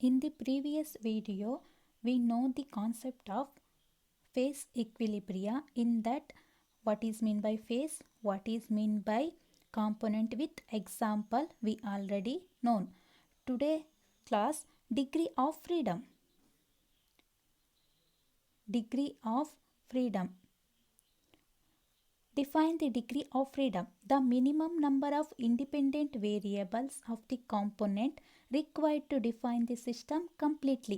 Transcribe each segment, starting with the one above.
In the previous video, we know the concept of phase equilibria. In that, what is mean by phase, what is mean by component with example we already known. Today class, degree of freedom. Degree of freedom. Define the degree of freedom. The minimum number of independent variables of the component required to define the system completely.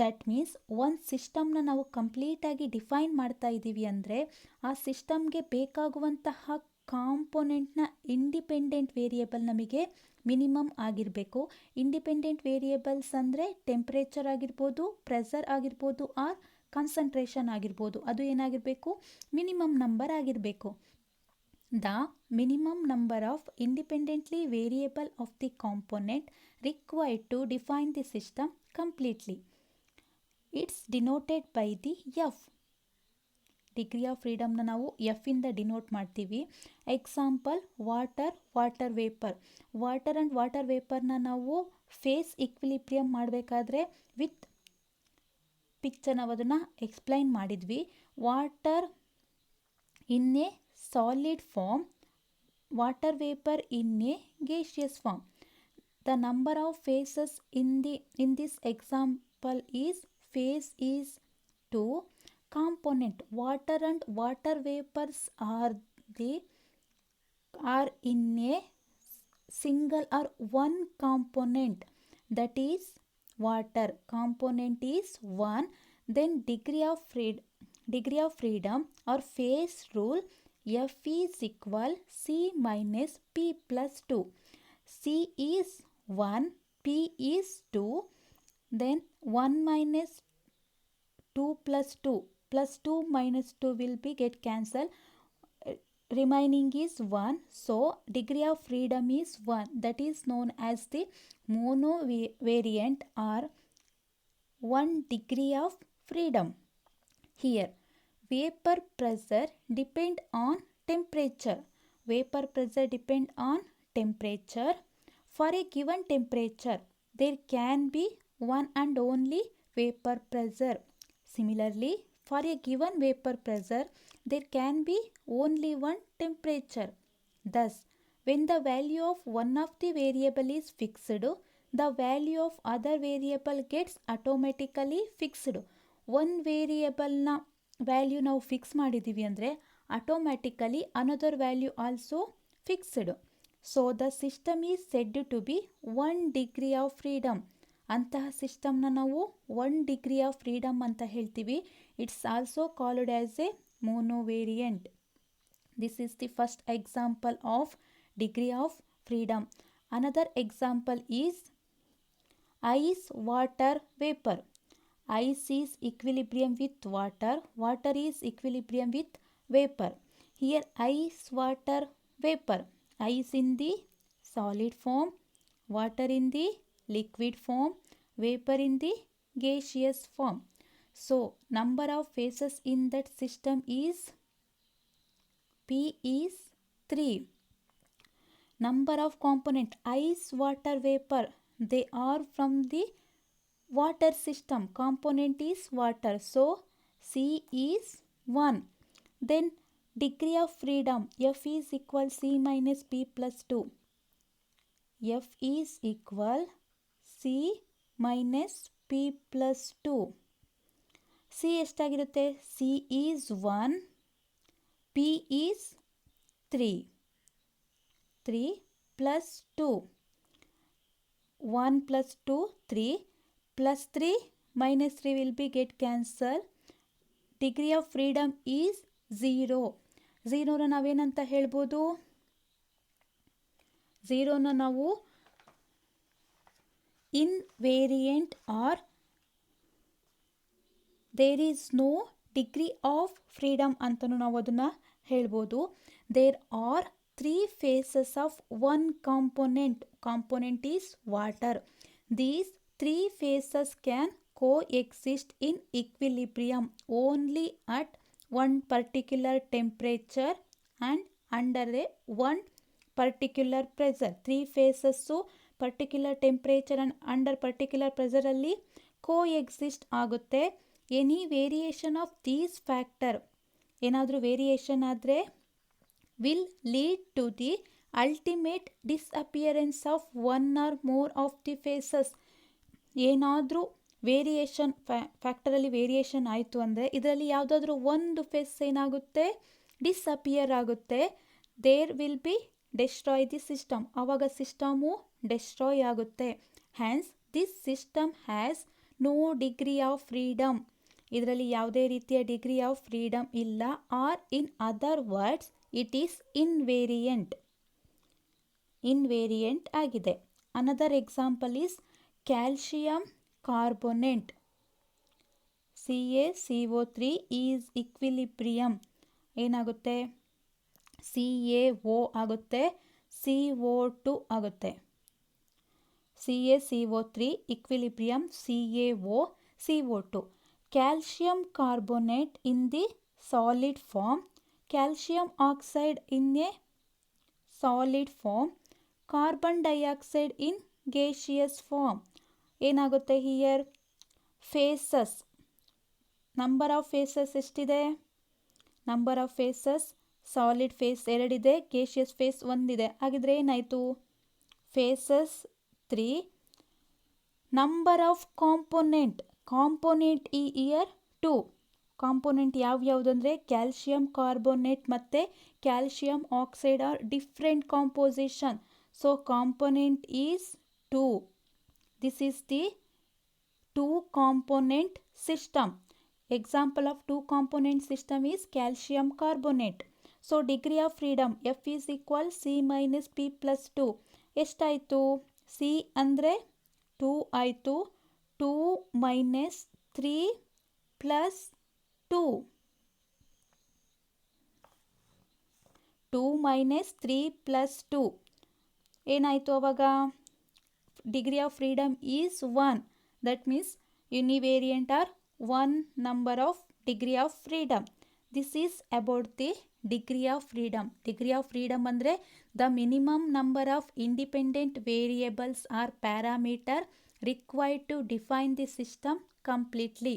That means ಒಂದು ಸಿಸ್ಟಮ್ನ ನಾವು ಕಂಪ್ಲೀಟಾಗಿ define ಮಾಡ್ತಾ ಇದ್ದೀವಿ ಅಂದರೆ ಆ ಸಿಸ್ಟಮ್ಗೆ ಬೇಕಾಗುವಂತಹ ಕಾಂಪೊನೆಂಟ್ನ ಇಂಡಿಪೆಂಡೆಂಟ್ ವೇರಿಯೇಬಲ್ ನಮಗೆ ಮಿನಿಮಮ್ ಆಗಿರಬೇಕು. ಇಂಡಿಪೆಂಡೆಂಟ್ ವೇರಿಯೇಬಲ್ಸ್ ಅಂದರೆ ಟೆಂಪ್ರೇಚರ್ ಆಗಿರ್ಬೋದು, ಪ್ರೆಷರ್ ಆಗಿರ್ಬೋದು, ಆರ್ ಕಾನ್ಸಂಟ್ರೇಷನ್ ಆಗಿರ್ಬೋದು. ಅದು ಏನಾಗಿರಬೇಕು? ಮಿನಿಮಮ್ ನಂಬರ್ ಆಗಿರಬೇಕು. The minimum number of independently variable of the component required to define the system completely. It's denoted by the F. Degree of ಫ್ರೀಡಮ್ನ ನಾವು ಎಫ್ ಇಂದ ಡಿನೋಟ್ ಮಾಡ್ತೀವಿ. Example water vapour. Water and water ವೇಪರ್ನ ನಾವು phase equilibrium ಮಾಡಬೇಕಾದ್ರೆ with picture ನಾವು ಅದನ್ನು explain ಮಾಡಿದ್ವಿ. Water in a solid form, water vapour in a gaseous form. The number of phases in this example is phase is 2. Component water and water vapors are in a single or one component, that is water. Component is 1. Then degree of freedom or phase rule, F is equal C minus P plus 2. C is 1, P is 2, then 1 minus 2 plus 2 plus 2 minus 2 will be get cancelled. Remaining is 1. So degree of freedom is 1. That is known as the monovariant or 1 degree of freedom. Here vapor pressure depend on temperature. Vapor pressure depend on temperature. For a given temperature, there can be one and only vapor pressure. Similarly, for a given vapor pressure, there can be only one temperature. Thus, when the value of one of the variable is fixed, the value of other variable gets automatically fixed. one ವೇರಿಯೇಬಲ್ನ value ನಾವು fix ಮಾಡಿದ್ದೀವಿ ಅಂದರೆ automatically another value also fixed. So the system is said to be 1 degree of freedom. ಅಂತಹ ಸಿಸ್ಟಮ್ನ ನಾವು 1 degree of freedom ಅಂತ ಹೇಳ್ತೀವಿ. It's also called as a monovariant. This is the first example of degree of freedom. Another example is ice water vapour. Ice is equilibrium with water. Water is equilibrium with vapor. Here ice, water, vapor. Ice in the solid form, water in the liquid form, vapor in the gaseous form. So number of phases in that system is P is 3. Number of component ice, water, vapor, they are from the water system. Component is water, so C is 1. Then degree of freedom, F is equal C minus P plus 2. F is equal C minus P plus 2. C ಎಷ್ಟಾಗಿರುತ್ತೆ? C is 1, P is 3. 3 plus 2. 1 plus 2, 3. Plus 3 minus 3 will be get cancelled. Degree of freedom is 0. 0ನ ನಾವೇನಂತ ಹೇಳ್ಬೋದು? 0ನ ನಾವು invariant or there is no degree of freedom ಅಂತಲೂ ನಾವು ಅದನ್ನು ಹೇಳ್ಬೋದು. There are 3 phases of one component. Component is water. These 3 phases can coexist in equilibrium only at one particular temperature and under a one particular pressure. 3 phases particular temperature and under particular ಪ್ರೆಷರಲ್ಲಿ coexist ಆಗುತ್ತೆ. Any variation of these factor, ಏನಾದರೂ variation ಆದರೆ will lead to the ultimate disappearance of one or more of the phases. ಏನಾದರೂ variation ಫ್ಯಾಕ್ಟರಲ್ಲಿ variation ಆಯಿತು ಅಂದರೆ ಇದರಲ್ಲಿ ಯಾವುದಾದ್ರೂ ಒಂದು ಫೇಸ್ ಏನಾಗುತ್ತೆ, ಡಿಸ್ಅಪಿಯರ್ ಆಗುತ್ತೆ. There will be destroy the system, ಆವಾಗ ಸಿಸ್ಟಮು ಡೆಸ್ಟ್ರಾಯ್ ಆಗುತ್ತೆ. Hence this system has no degree of freedom, ಇದರಲ್ಲಿ ಯಾವುದೇ ರೀತಿಯ ಡಿಗ್ರಿ ಆಫ್ ಫ್ರೀಡಮ್ ಇಲ್ಲ. Or in other words it is invariant ಆಗಿದೆ. Another example is calcium carbonate, CaCO3 is equilibrium, ಏನಾಗುತ್ತೆ CaO ಆಗುತ್ತೆ, CO2 ಆಗುತ್ತೆ. CaCO3 equilibrium CaO CO2. Calcium carbonate in the solid form, calcium oxide in a solid form, carbon dioxide in gaseous form. ಏನಾಗುತ್ತೆ here phases, number of phases ಎಷ್ಟಿದೆ, number of phases solid phase 2 ಇದೆ, gaseous phase 1 ಇದೆ. ಹಾಗಿದ್ರೆ ಏನಾಯಿತು, phases 3, number of component ಈ here 2. Component ಯಾವ್ಯಾವುದಂದರೆ calcium carbonate ಮತ್ತು calcium oxide are different composition. So component is 2. This is the 2 component system. Example of 2 component system is calcium carbonate. So degree of freedom F is equal C minus P plus 2. ಎಷ್ಟಾಯಿತು, C ಅಂದರೆ 2 ಆಯಿತು, 2 minus 3 plus 2, 2 minus 3 plus 2 ಏನಾಯಿತು ಅವಾಗ, degree of freedom is 1. That means univariant are 1 number of degree of freedom. This is about the degree of freedom. Degree of freedom ಅಂದರೆ the minimum number of independent variables or parameter required to define the system completely.